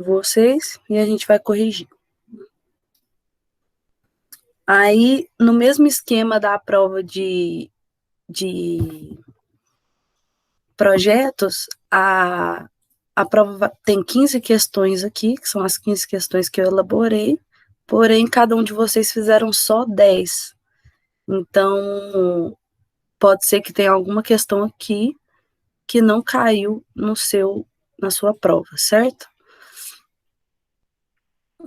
vocês e a gente vai corrigir. Aí, no mesmo esquema da prova de projetos, a prova tem 15 questões aqui, que são as 15 questões que eu elaborei, porém, cada um de vocês fizeram só 10. Então, pode ser que tenha alguma questão aqui que não caiu na sua prova, certo?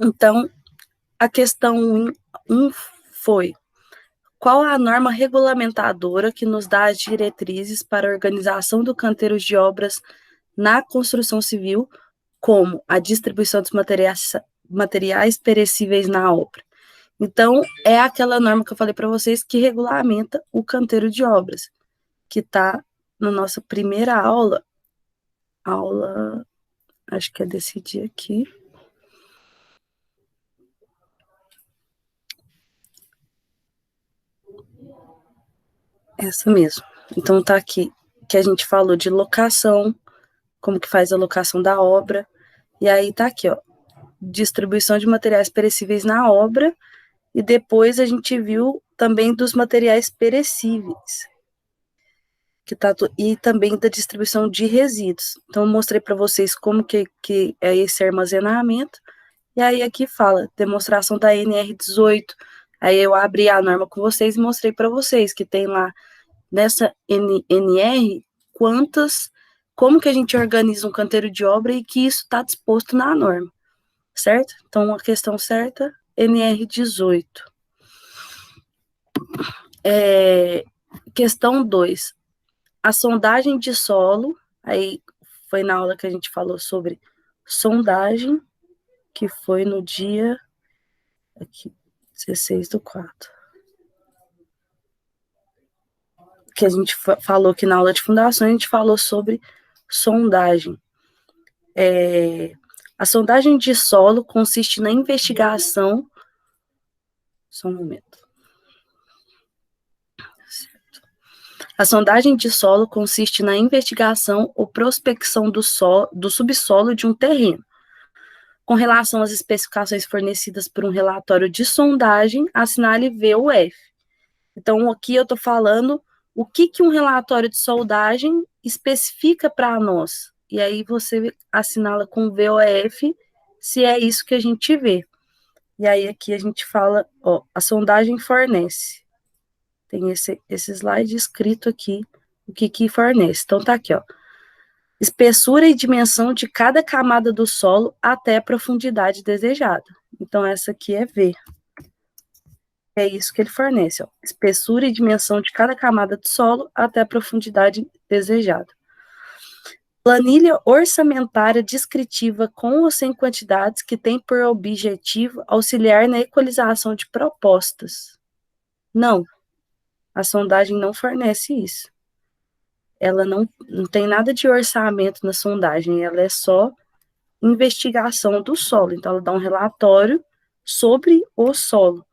Então, a questão 1 foi: qual a norma regulamentadora que nos dá as diretrizes para a organização do canteiro de obras na construção civil, como a distribuição dos materiais perecíveis na obra? Então, é aquela norma que eu falei para vocês que regulamenta o canteiro de obras, que está na nossa primeira aula, acho que é desse dia aqui. Essa mesmo. Então, tá aqui que a gente falou de locação, como que faz a locação da obra, e aí tá aqui, ó, distribuição de materiais perecíveis na obra, e depois a gente viu também dos materiais perecíveis, e também da distribuição de resíduos. Então, eu mostrei para vocês como que é esse armazenamento, e aí aqui fala, demonstração da NR18, aí eu abri a norma com vocês e mostrei para vocês que tem lá, nessa NR, como que a gente organiza um canteiro de obra e que isso está disposto na norma, certo? Então, a questão certa, NR18. Questão 2, a sondagem de solo, aí foi na aula que a gente falou sobre sondagem, que foi no dia aqui, 16/4. Que a gente falou que na aula de fundação a gente falou sobre sondagem. A sondagem de solo consiste na investigação. Só um momento. A sondagem de solo consiste na investigação ou prospecção do subsolo de um terreno. Com relação às especificações fornecidas por um relatório de sondagem, assinale V ou F. Então, aqui eu estou falando o que um relatório de sondagem especifica para nós. E aí você assinala com V ou F se é isso que a gente vê. E aí aqui a gente fala, ó, a sondagem fornece. Tem esse slide escrito aqui, o que fornece. Então tá aqui, ó. Espessura e dimensão de cada camada do solo até a profundidade desejada. Então essa aqui é V. É isso que ele fornece, ó. Espessura e dimensão de cada camada do solo até a profundidade desejada. Planilha orçamentária descritiva com ou sem quantidades que tem por objetivo auxiliar na equalização de propostas. Não, a sondagem não fornece isso. Ela não tem nada de orçamento na sondagem, ela é só investigação do solo. Então, ela dá um relatório sobre o solo,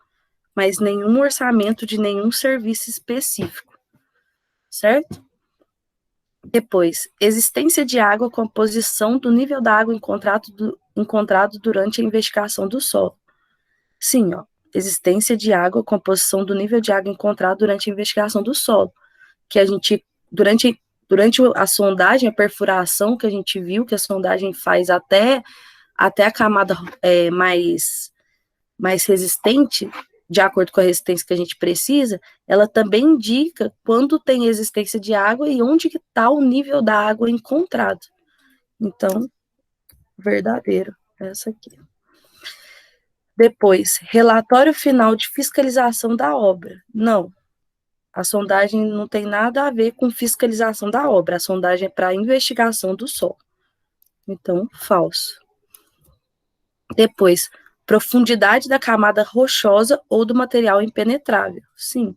mas nenhum orçamento de nenhum serviço específico, certo? Depois, existência de água com a posição do nível da água encontrado durante a investigação do solo. Sim, ó, existência de água com a posição do nível de água encontrado durante a investigação do solo, que a gente, durante a sondagem, a perfuração que a gente viu, que a sondagem faz até a camada mais resistente, de acordo com a resistência que a gente precisa, ela também indica quando tem existência de água e onde que está o nível da água encontrado. Então, verdadeiro, essa aqui. Depois, relatório final de fiscalização da obra. Não, a sondagem não tem nada a ver com fiscalização da obra, a sondagem é para investigação do solo. Então, falso. Depois, profundidade da camada rochosa ou do material impenetrável. Sim.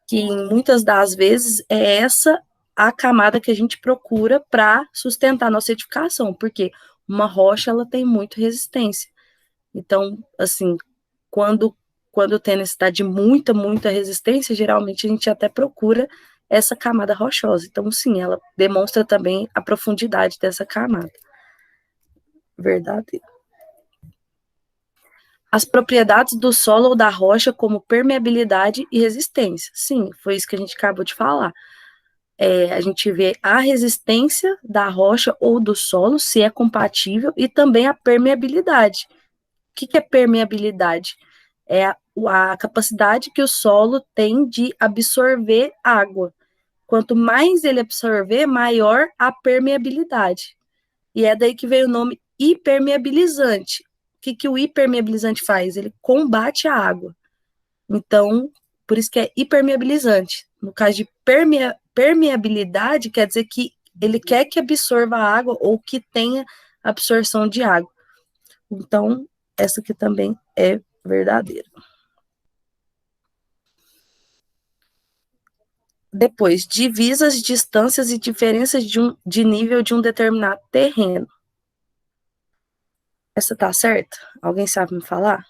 Que muitas das vezes é essa a camada que a gente procura para sustentar nossa edificação, porque uma rocha ela tem muita resistência. Então, assim, quando tem necessidade de muita resistência, geralmente a gente até procura essa camada rochosa. Então, sim, ela demonstra também a profundidade dessa camada. verdadeiro. As propriedades do solo ou da rocha, como permeabilidade e resistência. Sim, foi isso que a gente acabou de falar. A gente vê a resistência da rocha ou do solo, se é compatível, e também a permeabilidade. O que é permeabilidade? É a capacidade que o solo tem de absorver água. Quanto mais ele absorver, maior a permeabilidade. E é daí que veio o nome hipermeabilizante. O que o hipermeabilizante faz? Ele combate a água. Então, por isso que é hipermeabilizante. No caso de permeabilidade, quer dizer que ele quer que absorva a água ou que tenha absorção de água. Então, essa aqui também é verdadeira. Depois, divisas, distâncias e diferenças de nível de um determinado terreno. Essa tá certa? Alguém sabe me falar?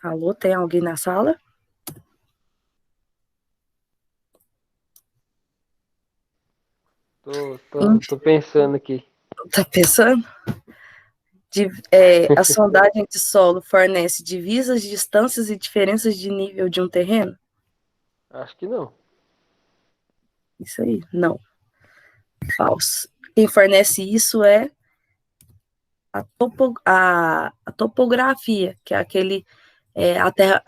Alô, tem alguém na sala? Tô pensando aqui. Tá pensando? A sondagem de solo fornece divisas, distâncias e diferenças de nível de um terreno? Acho que não. Isso aí, não. Falso. Quem fornece isso é a topografia, que é a terra,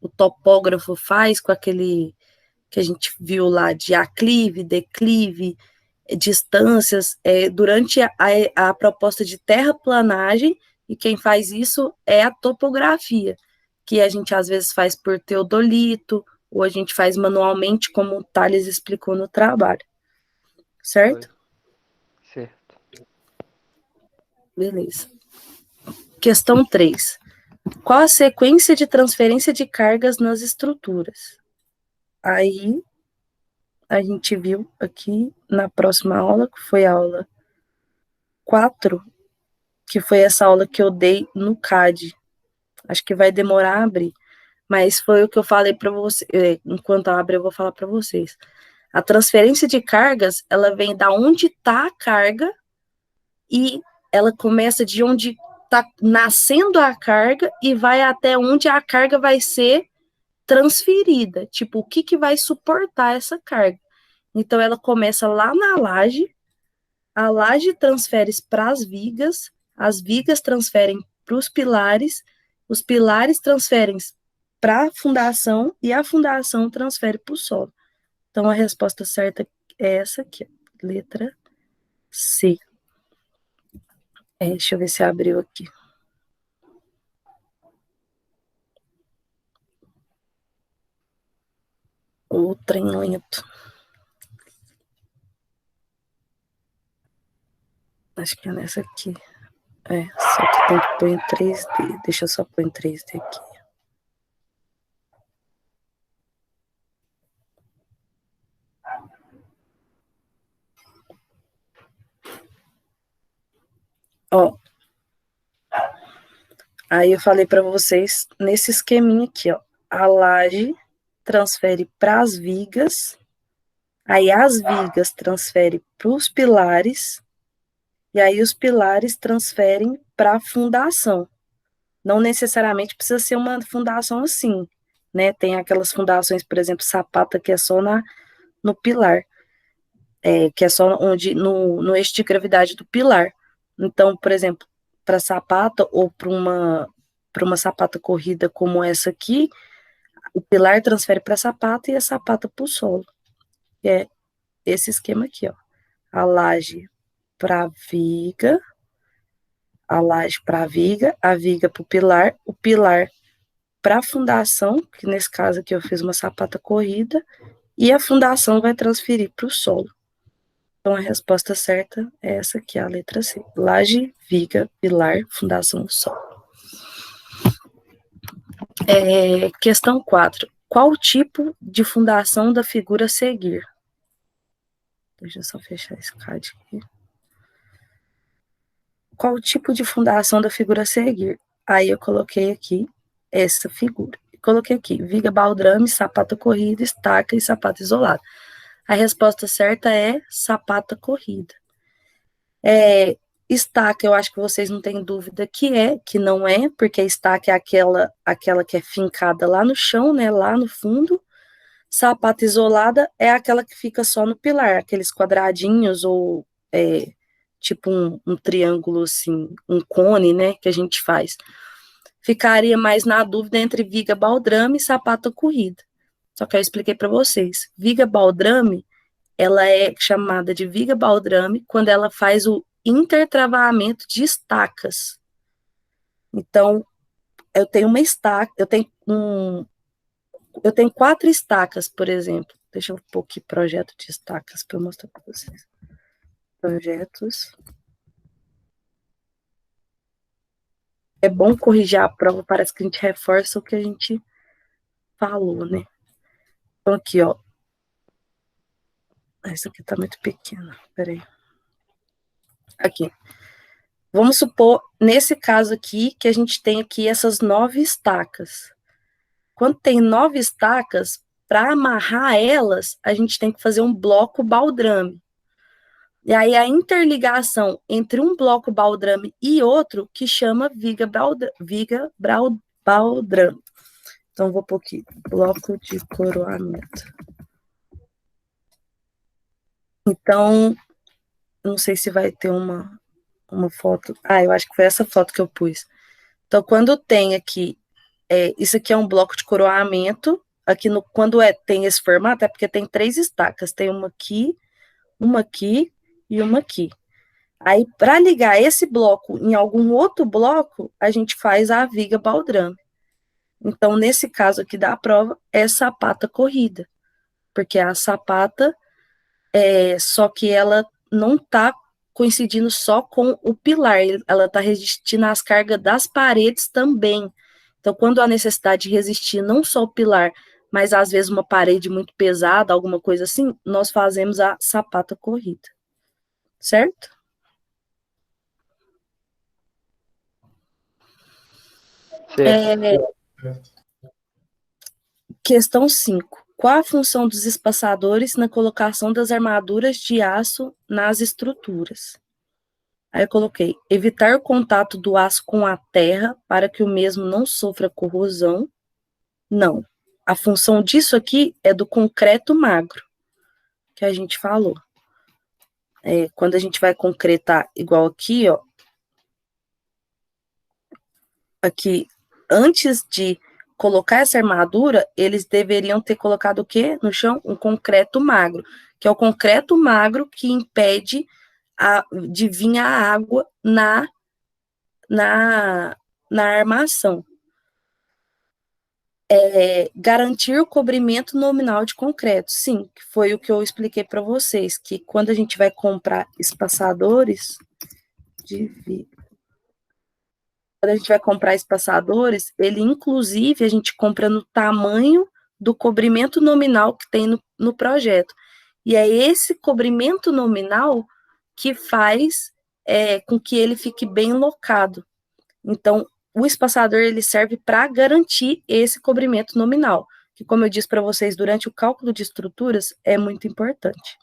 o topógrafo faz com aquele que a gente viu lá de aclive, declive, distâncias, durante a proposta de terraplanagem, e quem faz isso é a topografia, que a gente às vezes faz por teodolito, ou a gente faz manualmente, como o Thales explicou no trabalho. Certo? Foi. Certo. Beleza. Questão 3. Qual a sequência de transferência de cargas nas estruturas? Aí, a gente viu aqui na próxima aula, que foi a aula 4, que foi essa aula que eu dei no CAD. Acho que vai demorar a abrir, mas foi o que eu falei para você. Enquanto abre, eu vou falar para vocês. A transferência de cargas, ela vem da onde está a carga e ela começa de onde está nascendo a carga e vai até onde a carga vai ser transferida. Tipo, o que vai suportar essa carga? Então, ela começa lá na laje, a laje transfere para as vigas transferem para os pilares transferem para a fundação e a fundação transfere para o solo. Então, a resposta certa é essa aqui, letra C. Deixa eu ver se abriu aqui. O trem lento. Acho que é nessa aqui. Só que tem que pôr em 3D. Deixa eu só pôr em 3D aqui. Ó. Aí eu falei para vocês nesse esqueminha aqui, ó. A laje transfere para as vigas, aí as vigas transferem para os pilares, e aí os pilares transferem para a fundação. Não necessariamente precisa ser uma fundação assim, né? Tem aquelas fundações, por exemplo, sapata, que é só no pilar, que é só no eixo de gravidade do pilar. Então, por exemplo, para sapata ou para uma sapata corrida como essa aqui, o pilar transfere para a sapata e a sapata para o solo. É esse esquema aqui, ó. A laje para a viga a viga para o pilar para a fundação, que nesse caso aqui eu fiz uma sapata corrida, e a fundação vai transferir para o solo. Então a resposta certa é essa aqui, a letra C. Laje, viga, pilar, fundação, solo. Questão 4. Qual o tipo de fundação da figura a seguir? Deixa eu só fechar esse card aqui. Qual o tipo de fundação da figura a seguir? Aí eu coloquei aqui essa figura. Coloquei aqui, viga baldrame, sapata corrida, estaca e sapata isolada. A resposta certa é sapata corrida. Estaca, eu acho que vocês não têm dúvida que não é, porque a estaca é aquela que é fincada lá no chão, né, lá no fundo. Sapata isolada é aquela que fica só no pilar, aqueles quadradinhos ou tipo um triângulo assim, um cone, né, que a gente faz. Ficaria mais na dúvida entre viga baldrame e sapata corrida. Só que eu expliquei para vocês. Viga baldrame, ela é chamada de viga baldrame quando ela faz o intertravamento de estacas. Então, eu tenho uma estaca, eu tenho 4 estacas, por exemplo. Deixa eu pôr aqui projeto de estacas para eu mostrar para vocês. Projetos. É bom corrigir a prova, parece que a gente reforça o que a gente falou, né? Então, aqui, ó. Essa aqui tá muito pequena, peraí. Aqui. Vamos supor, nesse caso aqui, que a gente tem aqui essas 9 estacas. Quando tem 9 estacas, para amarrar elas, a gente tem que fazer um bloco baldrame. E aí a interligação entre um bloco baldrame e outro que chama viga baldrame. Então vou pôr aqui, bloco de coroamento. Então, não sei se vai ter uma foto. Eu acho que foi essa foto que eu pus. Então, quando tem aqui, isso aqui é um bloco de coroamento. Aqui quando tem esse formato, é porque tem 3 estacas. Tem uma aqui e uma aqui. Aí, para ligar esse bloco em algum outro bloco, a gente faz a viga baldrame. Então, nesse caso aqui da prova, é sapata corrida, porque a sapata, só que ela não está coincidindo só com o pilar, ela está resistindo às cargas das paredes também. Então, quando há necessidade de resistir não só o pilar, mas às vezes uma parede muito pesada, alguma coisa assim, nós fazemos a sapata corrida. Certo? Certo. Questão 5. Qual a função dos espaçadores na colocação das armaduras de aço nas estruturas? Aí eu coloquei, evitar o contato do aço com a terra para que o mesmo não sofra corrosão. Não. A função disso aqui é do concreto magro, que a gente falou. Quando a gente vai concretar igual aqui, ó. Aqui, antes de colocar essa armadura, eles deveriam ter colocado o quê no chão? Um concreto magro, que é o concreto magro que impede de vir a água na armação. Garantir o cobrimento nominal de concreto. Sim, que foi o que eu expliquei para vocês, que quando a gente vai comprar espaçadores de vidro, quando a gente vai comprar espaçadores, ele, inclusive, a gente compra no tamanho do cobrimento nominal que tem no projeto. E é esse cobrimento nominal que faz com que ele fique bem locado. Então, o espaçador ele serve para garantir esse cobrimento nominal, que, como eu disse para vocês, durante o cálculo de estruturas, é muito importante.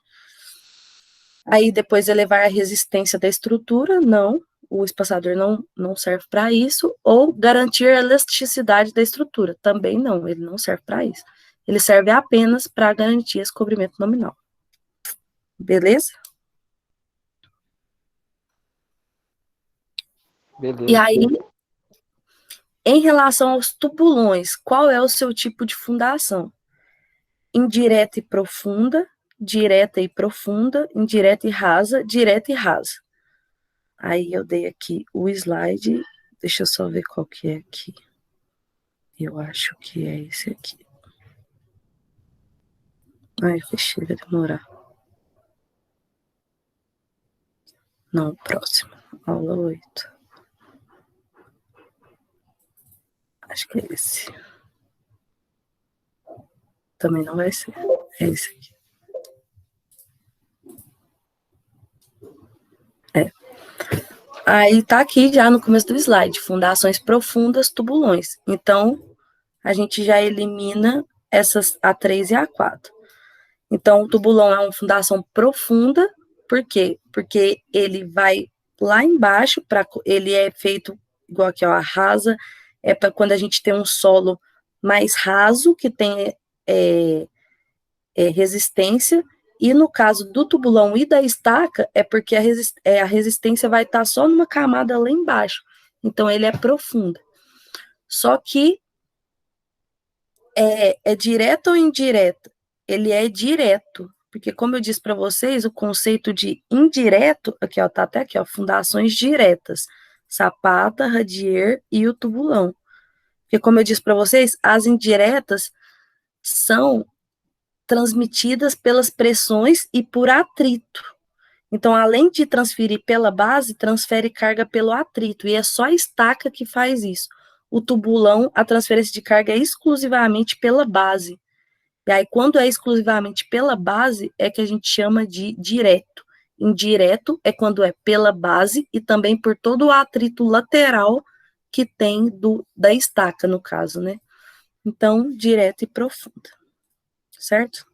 Aí, depois, elevar a resistência da estrutura, não, o espaçador não serve para isso, ou garantir a elasticidade da estrutura, também não, ele não serve para isso. Ele serve apenas para garantir esse cobrimento nominal. Beleza? Beleza. E aí, em relação aos tubulões, qual é o seu tipo de fundação? Indireta e profunda, direta e profunda, indireta e rasa, direta e rasa. Aí eu dei aqui o slide, deixa eu só ver qual que é aqui. Eu acho que é esse aqui. Ai, fechei, vai demorar. Não, próximo. Aula 8. Acho que é esse. Também não vai ser. É esse aqui. Aí tá aqui já no começo do slide, fundações profundas, tubulões. Então, a gente já elimina essas A3 e A4. Então, o tubulão é uma fundação profunda, por quê? Porque ele vai lá embaixo, ele é feito igual aqui, ó, a rasa, é para quando a gente tem um solo mais raso, que tem resistência, e no caso do tubulão e da estaca, é porque a resistência vai estar só numa camada lá embaixo. Então, ele é profundo. Só que é direto ou indireto? Ele é direto, porque como eu disse para vocês, o conceito de indireto, aqui ó, tá até aqui ó, fundações diretas, sapata, radier e o tubulão. Porque como eu disse para vocês, as indiretas são transmitidas pelas pressões e por atrito. Então, além de transferir pela base, transfere carga pelo atrito, e é só a estaca que faz isso. O tubulão, a transferência de carga é exclusivamente pela base. E aí, quando é exclusivamente pela base, é que a gente chama de direto. Indireto é quando é pela base e também por todo o atrito lateral que tem da estaca, no caso, né? Então, direto e profunda. Certo?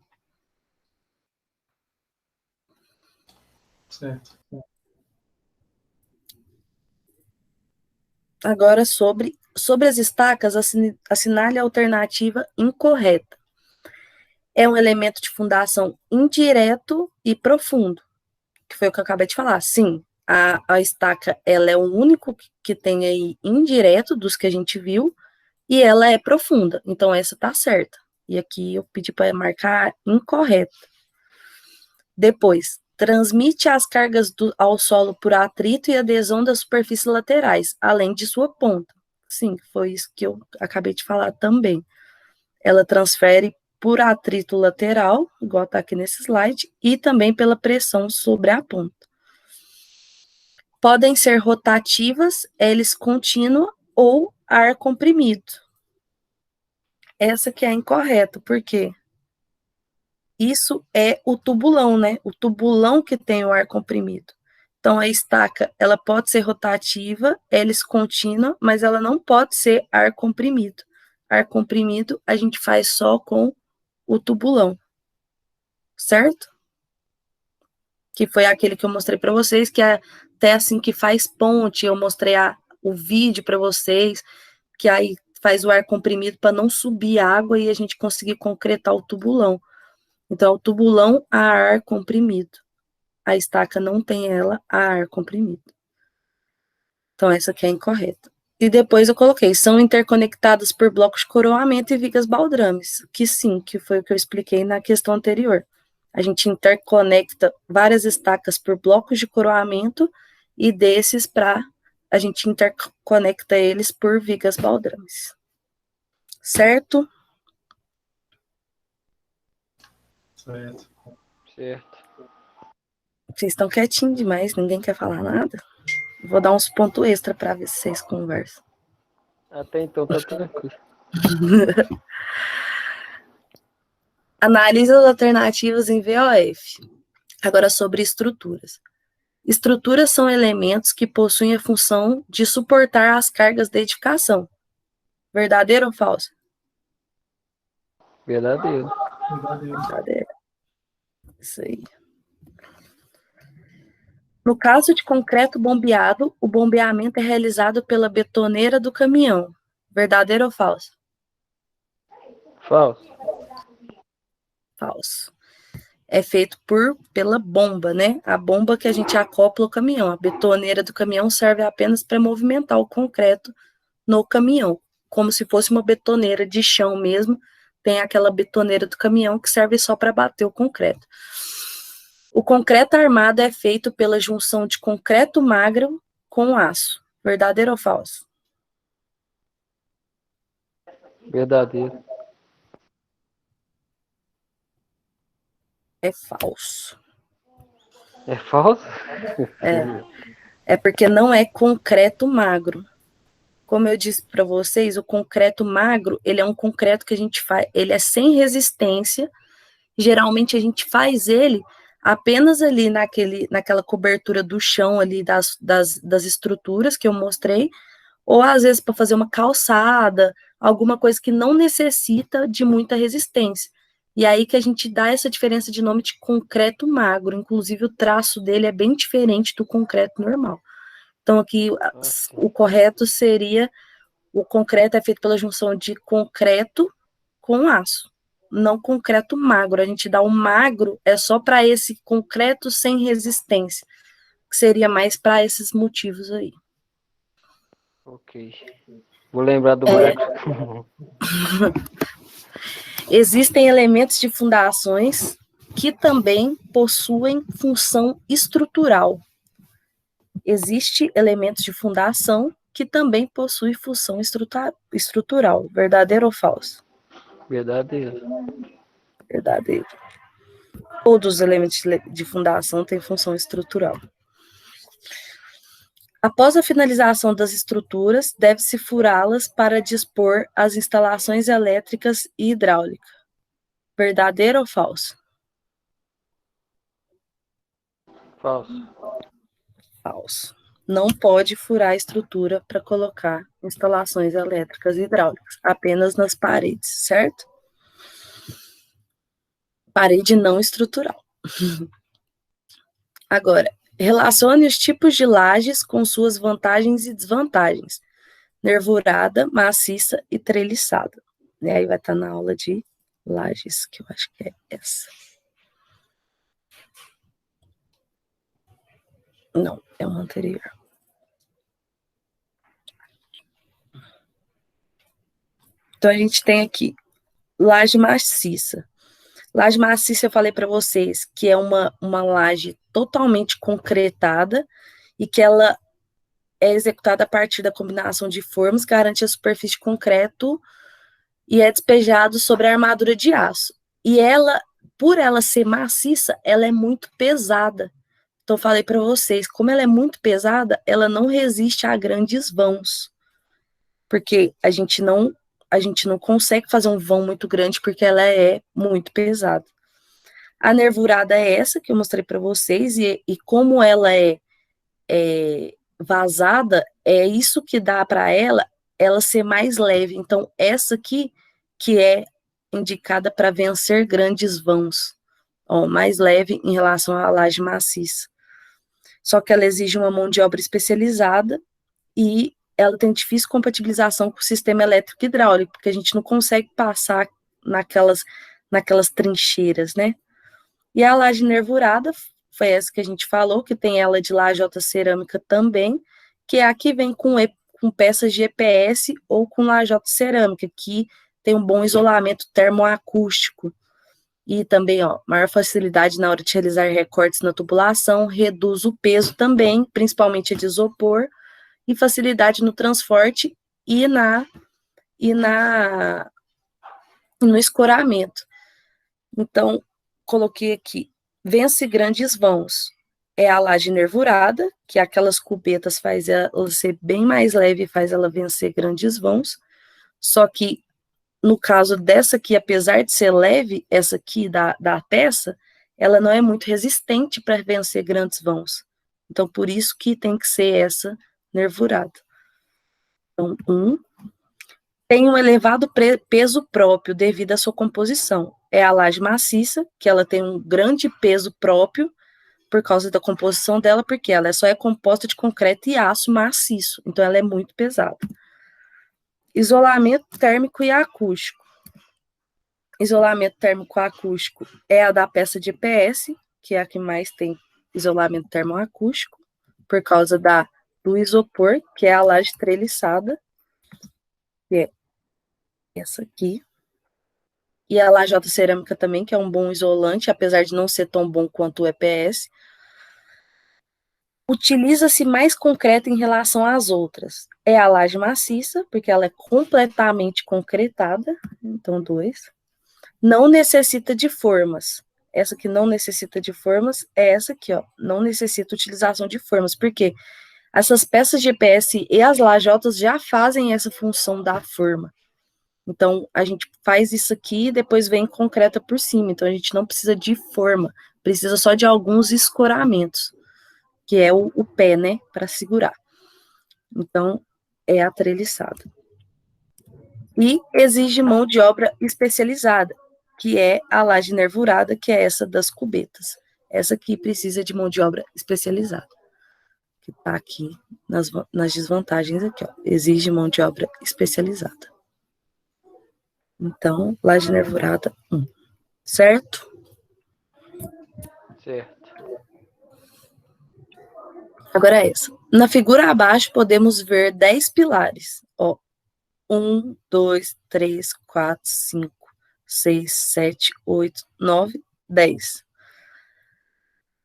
Certo. Agora, sobre as estacas, assinale a alternativa incorreta. É um elemento de fundação indireto e profundo, que foi o que eu acabei de falar. Sim, a estaca, ela é o único que tem aí indireto dos que a gente viu, e ela é profunda, então essa tá certa. E aqui eu pedi para marcar incorreto. Depois, transmite as cargas ao solo por atrito e adesão das superfícies laterais, além de sua ponta. Sim, foi isso que eu acabei de falar também. Ela transfere por atrito lateral, igual está aqui nesse slide, e também pela pressão sobre a ponta. Podem ser rotativas, hélice contínua ou ar comprimido. Essa que é incorreta, por quê? Isso é o tubulão, né? O tubulão que tem o ar comprimido. Então, a estaca, ela pode ser rotativa, hélice contínua, mas ela não pode ser ar comprimido. Ar comprimido a gente faz só com o tubulão, certo? Que foi aquele que eu mostrei para vocês, que é até assim que faz ponte, eu mostrei o vídeo para vocês, que aí faz o ar comprimido para não subir água e a gente conseguir concretar o tubulão. Então, o tubulão a ar comprimido. A estaca não tem ela a ar comprimido. Então, essa aqui é incorreta. E depois eu coloquei, são interconectadas por blocos de coroamento e vigas baldrames, que sim, que foi o que eu expliquei na questão anterior. A gente interconecta várias estacas por blocos de coroamento e desses a gente interconecta eles por vigas baldrames. Certo? Certo. Certo. Vocês estão quietinhos demais, ninguém quer falar nada? Vou dar uns pontos extra para ver se vocês conversam. Até então tá tranquilo. Análise as alternativas em VOF. Agora sobre estruturas. Estruturas são elementos que possuem a função de suportar as cargas da edificação. Verdadeiro ou falso? Verdadeiro. Verdadeiro. Isso aí. No caso de concreto bombeado, o bombeamento é realizado pela betoneira do caminhão. Verdadeiro ou falso? Falso. Falso. É feito pela bomba, né? A bomba que a gente acopla o caminhão. A betoneira do caminhão serve apenas para movimentar o concreto no caminhão, como se fosse uma betoneira de chão mesmo. Tem aquela betoneira do caminhão que serve só para bater o concreto. O concreto armado é feito pela junção de concreto magro com aço. Verdadeiro ou falso? Verdadeiro. É falso. É falso? É porque não é concreto magro. Como eu disse para vocês, o concreto magro, ele é um concreto que a gente faz, ele é sem resistência. Geralmente a gente faz ele apenas ali naquela cobertura do chão ali das estruturas que eu mostrei, ou às vezes para fazer uma calçada, alguma coisa que não necessita de muita resistência. E aí que a gente dá essa diferença de nome de concreto magro, inclusive o traço dele é bem diferente do concreto normal. Então aqui o correto seria, o concreto é feito pela junção de concreto com aço, não concreto magro. A gente dá o magro é só para esse concreto sem resistência, que seria mais para esses motivos aí. Ok. Vou lembrar do magro. Existem elementos de fundações que também possuem função estrutural. Existe elementos de fundação que também possuem função estrutural. Verdadeiro ou falso? Verdadeiro. Verdadeiro. Todos os elementos de fundação têm função estrutural. Após a finalização das estruturas, deve-se furá-las para dispor as instalações elétricas e hidráulicas. Verdadeiro ou falso? Falso. Falso. Não pode furar a estrutura para colocar instalações elétricas e hidráulicas, apenas nas paredes, certo? Parede não estrutural. Agora, relacione os tipos de lajes com suas vantagens e desvantagens. Nervurada, maciça e treliçada. E aí vai estar na aula de lajes, que eu acho que é essa. Não, é uma anterior. Então, a gente tem aqui laje maciça. Laje maciça, eu falei para vocês, que é uma laje totalmente concretada e que ela é executada a partir da combinação de formas, garante a superfície de concreto e é despejado sobre a armadura de aço. E ela, por ela ser maciça, ela é muito pesada. Então, eu falei para vocês, como ela é muito pesada, ela não resiste a grandes vãos. Porque a gente não consegue fazer um vão muito grande porque ela é muito pesada. A nervurada é essa que eu mostrei para vocês, e como ela é vazada, é isso que dá para ela ser mais leve. Então, essa aqui que é indicada para vencer grandes vãos, ó, mais leve em relação à laje maciça. Só que ela exige uma mão de obra especializada e ela tem difícil compatibilização com o sistema elétrico e hidráulico, porque a gente não consegue passar naquelas trincheiras, né? E a laje nervurada foi essa que a gente falou, que tem ela de lajota cerâmica também, que é a que vem com peças de EPS ou com lajota cerâmica, que tem um bom isolamento termoacústico. E também, ó, maior facilidade na hora de realizar recortes na tubulação, reduz o peso também, principalmente a de isopor, e facilidade no transporte e no escoramento. Então, coloquei aqui, vence grandes vãos. É a laje nervurada, que aquelas cubetas faz ela ser bem mais leve e faz ela vencer grandes vãos. Só que, no caso dessa aqui, apesar de ser leve, essa aqui da peça, ela não é muito resistente para vencer grandes vãos. Então, por isso que tem que ser essa nervurada. Então, tem um elevado peso próprio devido à sua composição. É a laje maciça, que ela tem um grande peso próprio por causa da composição dela, porque ela só é composta de concreto e aço maciço, então ela é muito pesada. Isolamento térmico e acústico. Isolamento térmico acústico é a da peça de EPS, que é a que mais tem isolamento termoacústico, por causa do isopor, que é a laje treliçada, que é essa aqui. E a lajota cerâmica também, que é um bom isolante, apesar de não ser tão bom quanto o EPS. Utiliza-se mais concreto em relação às outras. É a laje maciça, porque ela é completamente concretada, então 2. Não necessita de formas. Essa que não necessita de formas é essa aqui, ó. Não necessita utilização de formas, porque essas peças de EPS e as lajotas já fazem essa função da forma. Então, a gente faz isso aqui e depois vem concreta por cima. Então, a gente não precisa de forma precisa só de alguns escoramentos, que é o pé, né, para segurar. Então, é a treliçada. E exige mão de obra especializada, que é a laje nervurada, que é essa das cubetas. Essa aqui precisa de mão de obra especializada, que está aqui nas desvantagens aqui, ó. Exige mão de obra especializada. Então, laje nervurada 1. Certo? Certo. Agora essa. Na figura abaixo, podemos ver 10 pilares. Ó, 1, 2, 3, 4, 5, 6, 7, 8, 9, 10.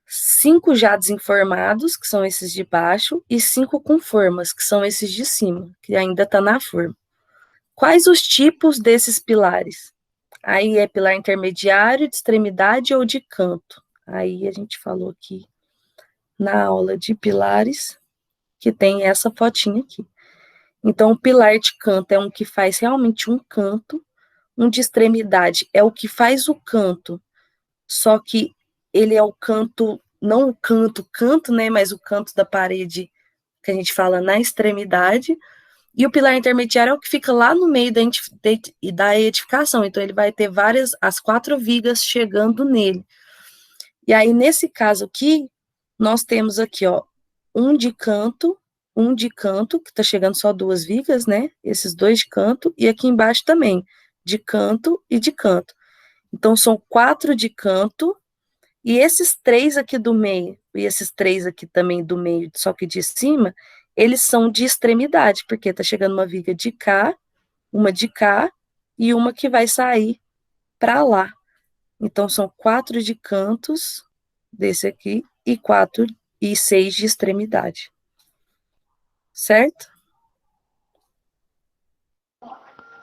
5 já desenformados, que são esses de baixo, e 5 com formas, que são esses de cima, que ainda está na forma. Quais os tipos desses pilares? Aí é pilar intermediário, de extremidade ou de canto. Aí a gente falou aqui na aula de pilares, que tem essa fotinha aqui. Então, o pilar de canto é um que faz realmente um canto, um de extremidade é o que faz o canto, só que ele é o canto, não o canto, né, mas o canto da parede que a gente fala na extremidade, e o pilar intermediário é o que fica lá no meio da edificação, então ele vai ter as 4 vigas chegando nele. E aí, nesse caso aqui, nós temos aqui, ó, um de canto, que está chegando só 2 vigas, né? Esses 2 de canto, e aqui embaixo também, de canto e de canto. Então, são 4 de canto, e esses 3 aqui do meio, e esses 3 aqui também do meio, só que de cima, eles são de extremidade, porque está chegando uma viga de cá, uma de cá, e uma que vai sair para lá. Então, são 4 de cantos, desse aqui, e 6 de extremidade. Certo?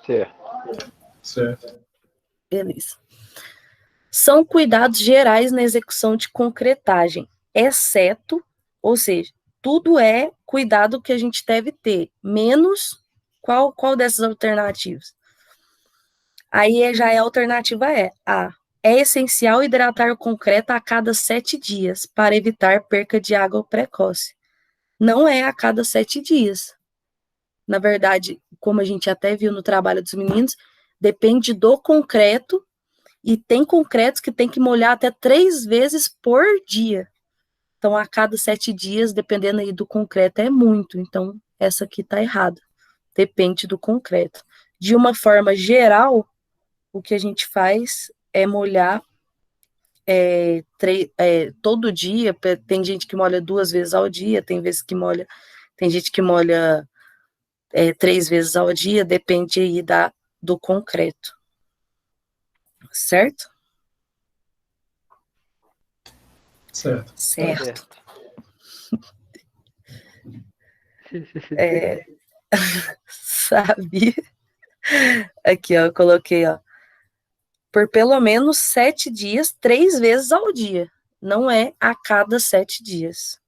Certo. Certo. Beleza. São cuidados gerais na execução de concretagem, exceto, ou seja, tudo é cuidado que a gente deve ter, menos qual dessas alternativas? Aí já é a alternativa A. É essencial hidratar o concreto a cada 7 dias para evitar perca de água precoce. Não é a cada 7 dias. Na verdade, como a gente até viu no trabalho dos meninos, depende do concreto, e tem concretos que tem que molhar até 3 vezes por dia. Então, a cada 7 dias, dependendo aí do concreto, é muito. Então, essa aqui está errada. Depende do concreto. De uma forma geral, o que a gente faz é molhar todo dia. Tem gente que molha 2 vezes ao dia, tem gente que molha 3 vezes ao dia, depende aí do concreto. Certo? Certo. Certo. Sabe? Aqui, ó, eu coloquei, ó. Por pelo menos 7 dias, 3 vezes ao dia. Não é a cada 7 dias.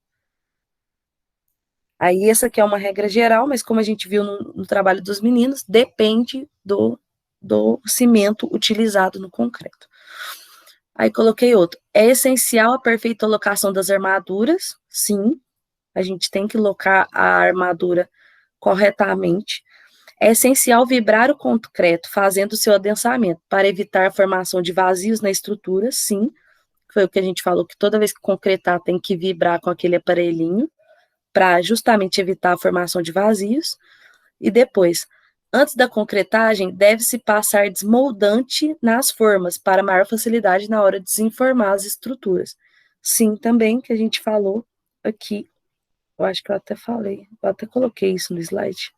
Aí, essa aqui é uma regra geral, mas como a gente viu no trabalho dos meninos, depende do cimento utilizado no concreto. Aí, coloquei outro. É essencial a perfeita locação das armaduras? Sim. A gente tem que locar a armadura corretamente. É essencial vibrar o concreto fazendo seu adensamento para evitar a formação de vazios na estrutura, sim. Foi o que a gente falou, que toda vez que concretar tem que vibrar com aquele aparelhinho para justamente evitar a formação de vazios. E depois, antes da concretagem, deve-se passar desmoldante nas formas para maior facilidade na hora de desenformar as estruturas. Sim, também, que a gente falou aqui. Eu acho que eu até coloquei isso no slide.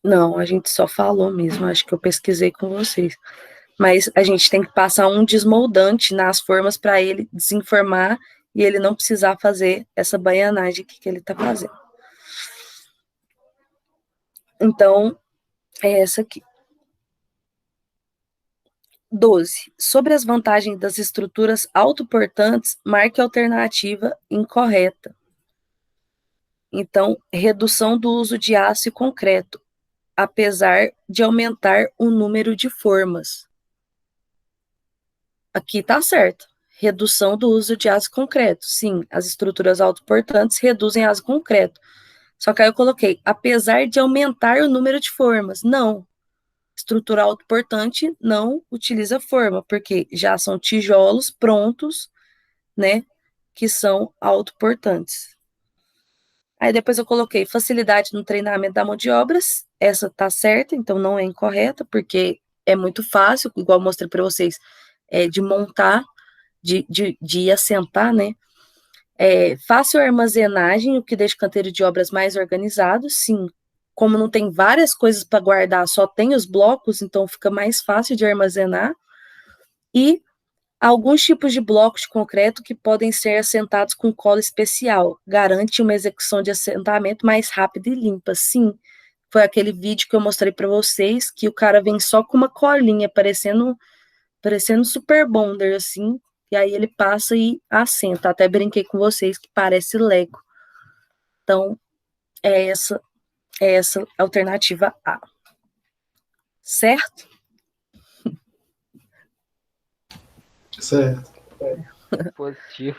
Não, a gente só falou mesmo, acho que eu pesquisei com vocês. Mas a gente tem que passar um desmoldante nas formas para ele desenformar e ele não precisar fazer essa baianagem que ele está fazendo. Então, é essa aqui. 12. Sobre as vantagens das estruturas autoportantes, marque a alternativa incorreta. Então, redução do uso de aço e concreto, apesar de aumentar o número de formas. aqui tá certo. Redução do uso de aço concreto. Sim, as estruturas autoportantes reduzem aço concreto. Só que aí eu coloquei, apesar de aumentar o número de formas. Não. Estrutura autoportante não utiliza forma, porque já são tijolos prontos, né, que são autoportantes. Aí depois eu coloquei facilidade no treinamento da mão de obras, essa tá certa, então não é incorreta, porque é muito fácil, igual eu mostrei para vocês, de montar, de assentar, né? Fácil armazenagem, o que deixa o canteiro de obras mais organizado, sim. Como não tem várias coisas para guardar, só tem os blocos, então fica mais fácil de armazenar. E alguns tipos de blocos de concreto que podem ser assentados com cola especial. Garante uma execução de assentamento mais rápida e limpa. Sim, foi aquele vídeo que eu mostrei para vocês, que o cara vem só com uma colinha, parecendo super bonder, assim, e aí ele passa e assenta. Até brinquei com vocês que parece Lego. Então, é essa a alternativa A. Certo? Certo. Positivo.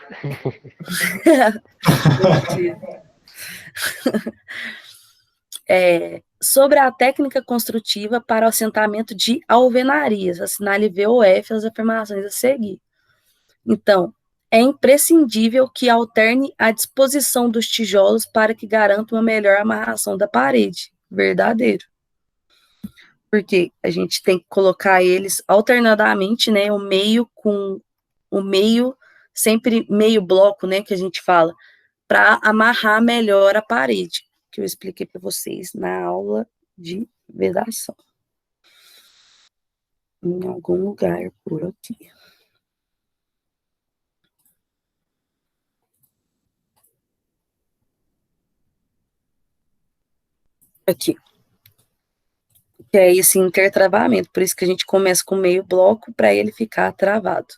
Sobre a técnica construtiva para o assentamento de alvenarias, assinale V ou F as afirmações a seguir. Então, é imprescindível que alterne a disposição dos tijolos para que garanta uma melhor amarração da parede. Verdadeiro. Porque a gente tem que colocar eles alternadamente, né? O meio, sempre meio bloco, né? Que a gente fala, para amarrar melhor a parede, que eu expliquei para vocês na aula de vedação. Em algum lugar por aqui. Aqui. Que é esse intertravamento, por isso que a gente começa com meio bloco para ele ficar travado.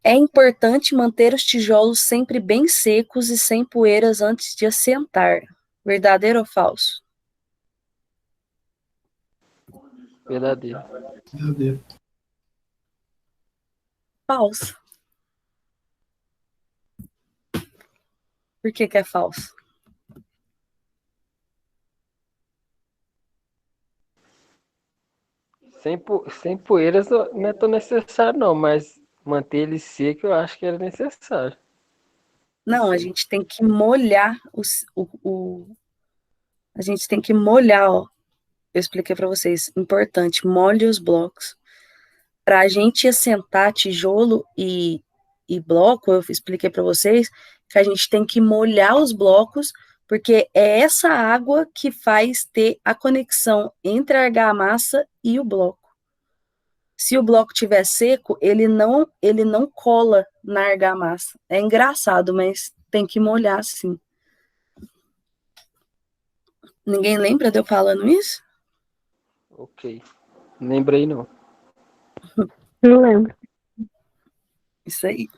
É importante manter os tijolos sempre bem secos e sem poeiras antes de assentar. Verdadeiro ou falso? Verdadeiro. Verdadeiro. Falso. Por que que é falso? Sem poeiras não é tão necessário, não, mas manter ele seco eu acho que era necessário. Não, a gente tem que molhar a gente tem que molhar, ó. Eu expliquei para vocês, importante, molhe os blocos. Para a gente assentar tijolo e bloco, eu expliquei para vocês que a gente tem que molhar os blocos, porque é essa água que faz ter a conexão entre a argamassa e o bloco. Se o bloco estiver seco, ele não cola na argamassa. É engraçado, mas tem que molhar sim. Ninguém lembra de eu falando isso? Ok. Não lembrei, não. Não lembro. Isso aí.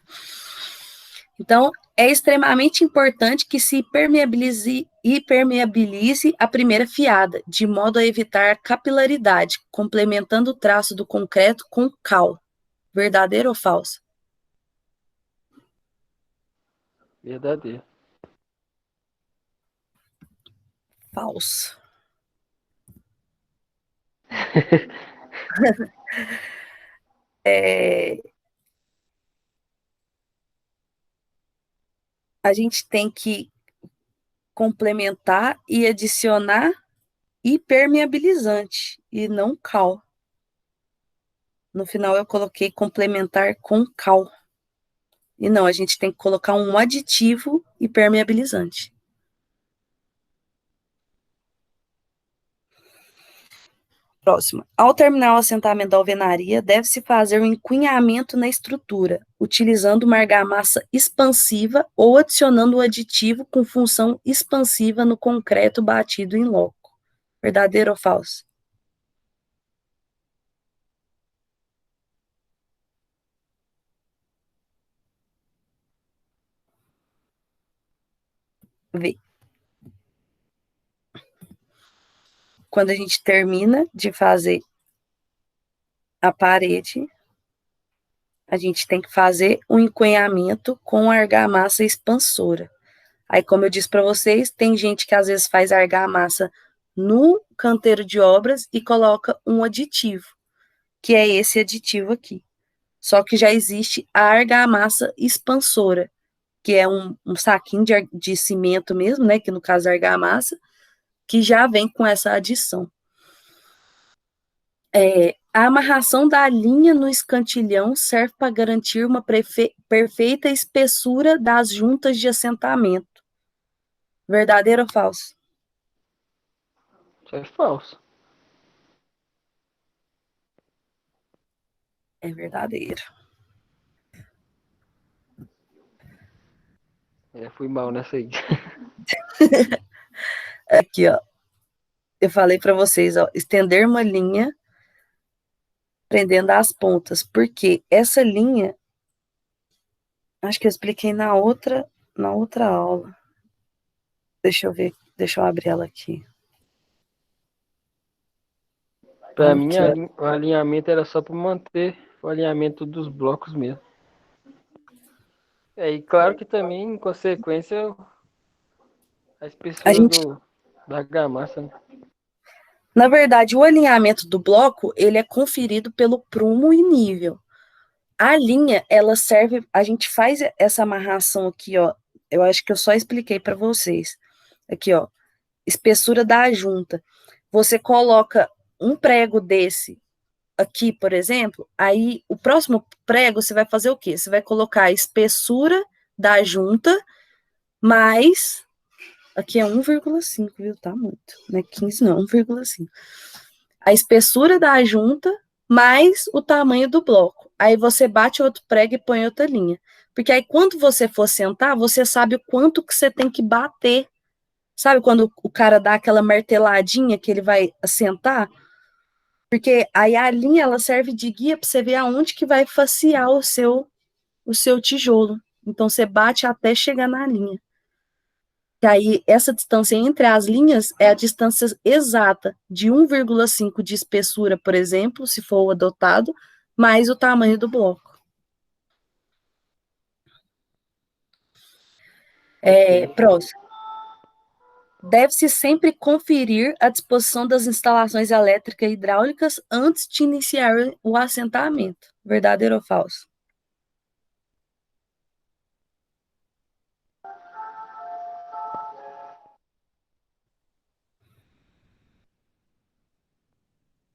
Então, é extremamente importante que se impermeabilize a primeira fiada, de modo a evitar capilaridade, complementando o traço do concreto com cal. Verdadeiro ou falso? Verdadeiro. Falso. A gente tem que complementar e adicionar impermeabilizante e não cal. No final eu coloquei complementar com cal. E não, a gente tem que colocar um aditivo impermeabilizante. Próxima. Ao terminar o assentamento da alvenaria, deve-se fazer um encunhamento na estrutura, utilizando uma argamassa expansiva ou adicionando um aditivo com função expansiva no concreto batido em loco. Verdadeiro ou falso? Vê. Quando a gente termina de fazer a parede, a gente tem que fazer um enconhamento com argamassa expansora. Aí, como eu disse para vocês, tem gente que às vezes faz argamassa no canteiro de obras e coloca um aditivo, que é esse aditivo aqui. Só que já existe a argamassa expansora, que é um saquinho de cimento mesmo, né, que no caso é argamassa, que já vem com essa adição. A amarração da linha no escantilhão serve para garantir uma perfeita espessura das juntas de assentamento. Verdadeiro ou falso? Isso é falso. É verdadeiro. Fui mal nessa aí. Aqui, ó. Eu falei para vocês, ó, estender uma linha prendendo as pontas, porque essa linha, acho que eu expliquei na outra aula. Deixa eu ver, deixa eu abrir ela aqui. Pra mim, o alinhamento era só para manter o alinhamento dos blocos mesmo. E claro que também, em consequência, a espessura da argamassa, né? Na verdade, o alinhamento do bloco, ele é conferido pelo prumo e nível. A linha, ela serve, a gente faz essa amarração aqui, ó, eu acho que eu só expliquei para vocês. Aqui, ó, espessura da junta. Você coloca um prego desse aqui, por exemplo, aí o próximo prego você vai fazer o quê? Você vai colocar a espessura da junta mais, aqui é 1,5, viu? Tá muito, não é 15 não, 1,5. A espessura da junta mais o tamanho do bloco. Aí você bate outro prego e põe outra linha. Porque aí quando você for sentar, você sabe o quanto que você tem que bater. Sabe quando o cara dá aquela marteladinha que ele vai assentar? Porque aí a linha, ela serve de guia para você ver aonde que vai facear o seu tijolo. Então, você bate até chegar na linha. E aí, essa distância entre as linhas é a distância exata de 1,5 de espessura, por exemplo, se for o adotado, mais o tamanho do bloco. Próximo. Deve-se sempre conferir a disposição das instalações elétricas e hidráulicas antes de iniciar o assentamento. Verdadeiro ou falso?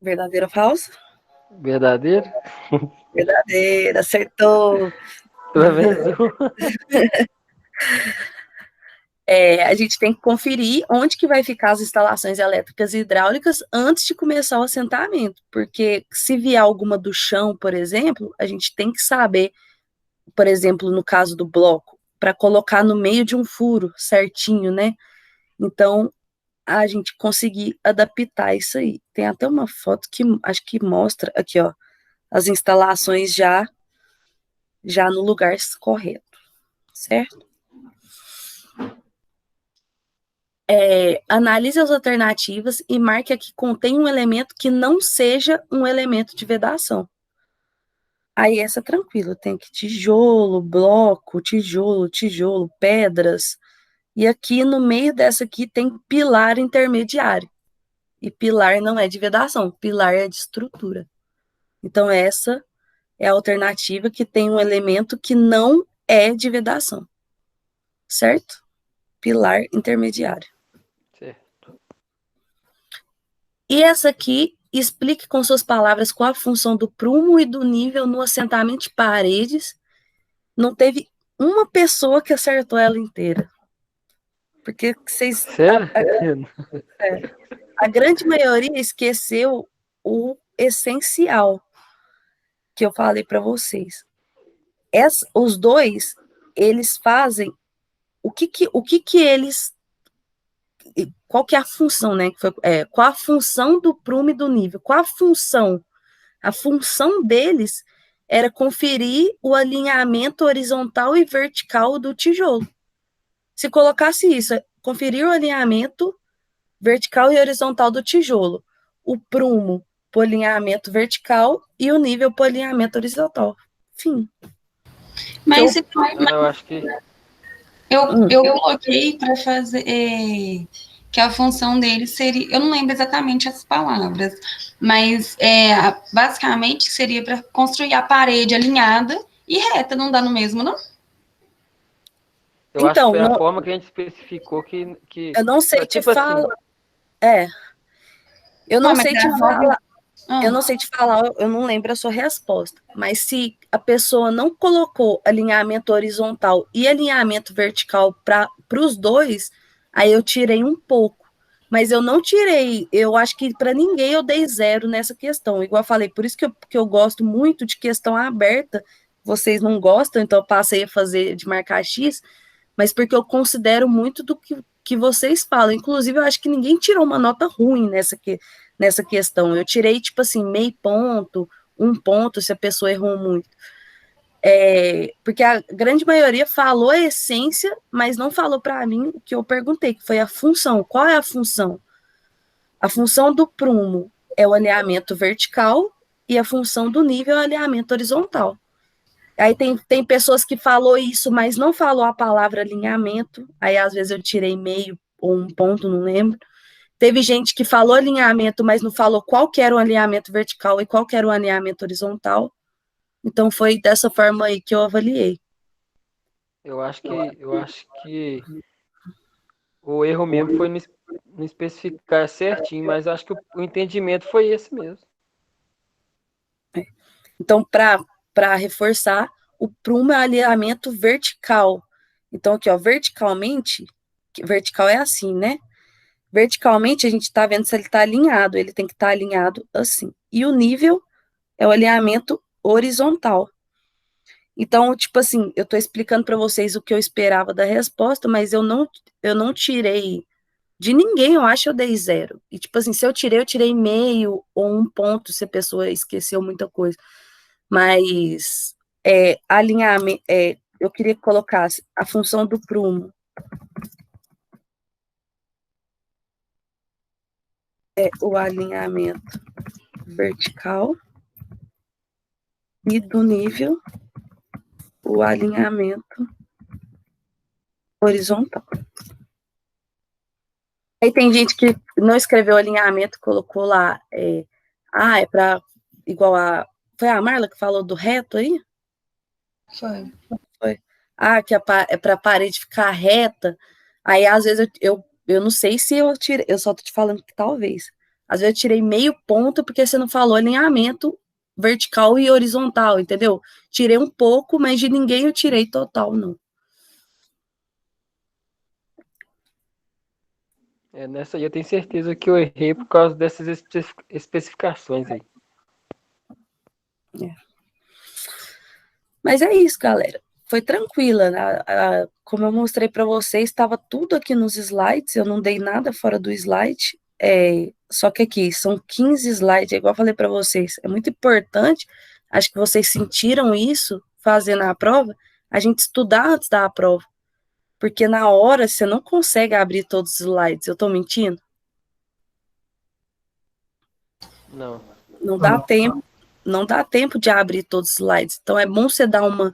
Verdadeiro ou falso? Verdadeiro? Verdadeiro, acertou. Toda vez A gente tem que conferir onde que vai ficar as instalações elétricas e hidráulicas antes de começar o assentamento, porque se vier alguma do chão, por exemplo, a gente tem que saber, por exemplo, no caso do bloco, para colocar no meio de um furo certinho, né? Então, a gente conseguir adaptar isso aí. Tem até uma foto que acho que mostra aqui, ó, as instalações já no lugar correto, certo? Analise as alternativas e marque a que contém um elemento que não seja um elemento de vedação. Aí essa é tranquilo, tem que tijolo, bloco, tijolo, pedras. E aqui no meio dessa aqui tem pilar intermediário. E pilar não é de vedação, pilar é de estrutura. Então essa é a alternativa que tem um elemento que não é de vedação. Certo? Pilar intermediário. certo. E essa aqui, explique com suas palavras qual a função do prumo e do nível no assentamento de paredes. Não teve uma pessoa que acertou ela inteira. Porque vocês... Sério? A grande maioria esqueceu o essencial que eu falei para vocês. Os dois, eles fazem o que eles... Qual que é a função, né? Qual a função do prumo e do nível? Qual a função? A função deles era conferir o alinhamento horizontal e vertical do tijolo. Se colocasse isso, conferir o alinhamento vertical e horizontal do tijolo, o prumo para o alinhamento vertical e o nível para o alinhamento horizontal. Enfim. Mas Eu acho que eu coloquei para fazer que a função dele seria, eu não lembro exatamente as palavras, mas basicamente seria para construir a parede alinhada e reta, não dá no mesmo, não? eu acho que Então, foi a não, forma que a gente especificou que eu não sei te tipo assim, falar. Eu não Ué, mas sei te a falar. Ah, Eu não sei te falar, eu não lembro a sua resposta. Mas se a pessoa não colocou alinhamento horizontal e alinhamento vertical para os dois, aí eu tirei um pouco. Mas eu não tirei, eu acho que para ninguém eu dei 0 nessa questão. Igual eu falei, por isso que eu gosto muito de questão aberta. Vocês não gostam, então eu passei a fazer de marcar X, mas porque eu considero muito do que vocês falam. Inclusive, eu acho que ninguém tirou uma nota ruim nessa questão. Eu tirei, tipo assim, meio ponto, 1 ponto, se a pessoa errou muito. Porque a grande maioria falou a essência, mas não falou para mim o que eu perguntei, que foi a função. Qual é a função? A função do prumo é o alinhamento vertical e a função do nível é o alinhamento horizontal. Aí tem pessoas que falou isso, mas não falou a palavra alinhamento. Aí às vezes eu tirei meio ou 1 ponto, não lembro. Teve gente que falou alinhamento, mas não falou qual que era o alinhamento vertical e qual que era o alinhamento horizontal. Então foi dessa forma aí que eu avaliei. eu acho que o erro mesmo foi não especificar certinho, mas acho que o entendimento foi esse mesmo. Então, para reforçar, o prumo é alinhamento vertical. Então, aqui, ó, verticalmente, vertical é assim, né? Verticalmente, a gente está vendo se ele está alinhado, ele tem que estar alinhado assim. E o nível é o alinhamento horizontal. Então, tipo assim, eu estou explicando para vocês o que eu esperava da resposta, mas eu não tirei de ninguém, eu acho que eu dei 0. E, tipo assim, se eu tirei meio ou 1 ponto, se a pessoa esqueceu muita coisa. Mas alinhamento, eu queria que colocasse a função do prumo é o alinhamento vertical e do nível o alinhamento horizontal. Aí tem gente que não escreveu alinhamento, colocou lá, é para igual a. Foi a Marla que falou do reto aí? Foi. Que é para a parede ficar reta. Aí, às vezes, eu não sei se eu tirei, eu só tô te falando que talvez. Às vezes eu tirei meio ponto porque você não falou alinhamento vertical e horizontal, entendeu? Tirei um pouco, mas de ninguém eu tirei total, não. Nessa aí eu tenho certeza que eu errei por causa dessas especificações aí. Mas é isso, galera. Foi tranquila, né? Como eu mostrei para vocês, estava tudo aqui nos slides, eu não dei nada fora do slide. Só que aqui são 15 slides, igual eu falei para vocês, é muito importante, acho que vocês sentiram isso fazendo a prova, a gente estudar antes da prova, porque na hora você não consegue abrir todos os slides, eu estou mentindo? Não. Não dá tempo, não dá tempo de abrir todos os slides, então é bom você dar uma,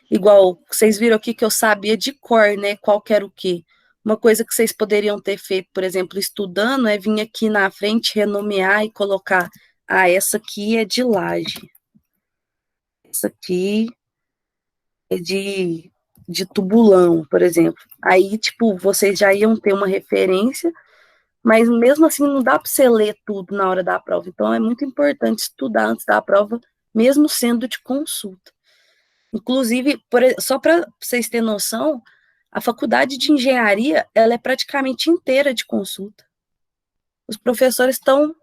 igual vocês viram aqui que eu sabia de cor, né, qual que era o quê. Uma coisa que vocês poderiam ter feito, por exemplo, estudando, é vir aqui na frente, renomear e colocar, essa aqui é de laje. Essa aqui é de tubulão, por exemplo. Aí, tipo, vocês já iam ter uma referência, mas mesmo assim não dá para você ler tudo na hora da prova. Então, é muito importante estudar antes da prova, mesmo sendo de consulta. Inclusive, só para vocês terem noção, a faculdade de engenharia, ela é praticamente inteira de consulta. Os professores estão...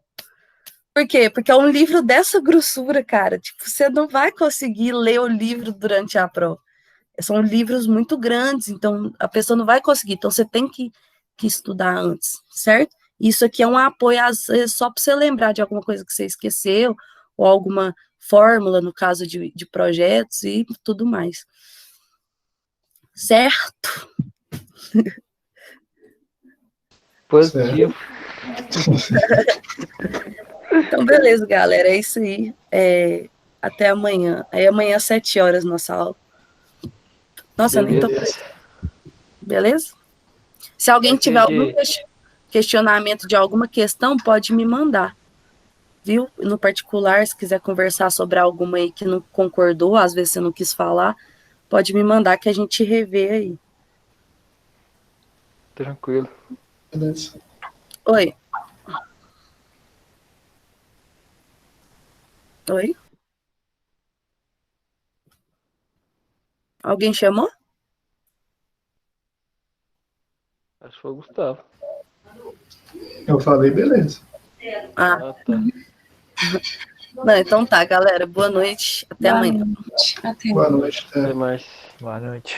Por quê? Porque é um livro dessa grossura, cara. Tipo, você não vai conseguir ler o livro durante a prova. São livros muito grandes, então a pessoa não vai conseguir. Então, você tem que estudar antes, certo? Isso aqui é um apoio, às vezes, só para você lembrar de alguma coisa que você esqueceu, ou alguma fórmula, no caso de projetos e tudo mais. Certo? Positivo. Então, beleza, galera, é isso aí. Até amanhã. Aí amanhã às 7 horas nossa aula. Nossa, eu nem tô... Beleza. Beleza? Se alguém Vai ser tiver algum de- questionamento de alguma questão, pode me mandar. Viu? No particular, se quiser conversar sobre alguma aí que não concordou, às vezes você não quis falar, pode me mandar que a gente revê aí. Tranquilo. Beleza. Oi. Oi? Alguém chamou? Acho que foi o Gustavo. Eu falei, beleza. Ah, Ah, tá. não, então tá, galera. Boa noite. Até Boa amanhã. noite. Até. Boa noite. Até mais. Boa noite.